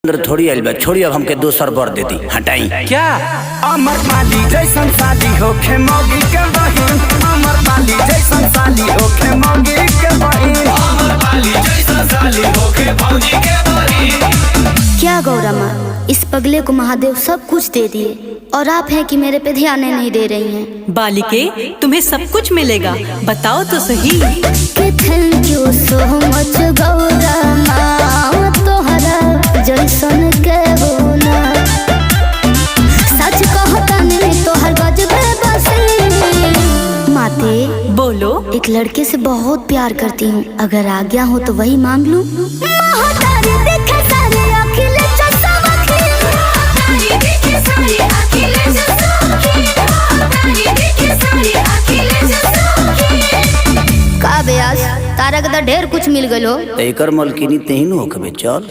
थोड़ी आइल बा, छोड़ी अब हमके दोसर बर देती हटाई क्या अमर पाली जैसन साली होखे मौगी के बहिन, अमर पाली जैसन साली होखे मौगी के बहिन, अमर पाली जैसन साली होखे मौगी के बहिन। क्या गौरा माँ, इस पगले को महादेव सब कुछ दे दिए और आप हैं कि मेरे पे ध्यान नहीं दे रही हैं। बालिके, तुम्हें सब कुछ मिलेगा, बताओ तो सही। Thank you so much Gaura माँ, तोहरा जैसन के होना सच कहता नहीं तोहर गजबे बसी। माते बोलो। एक लड़के से बहुत प्यार करती हूँ, अगर आज्ञा हो तो वही मांग लूं। का बेयास, तारा के ढेर कुछ मिल गलो। एकर मलकिनी तेही न होखबे, चल।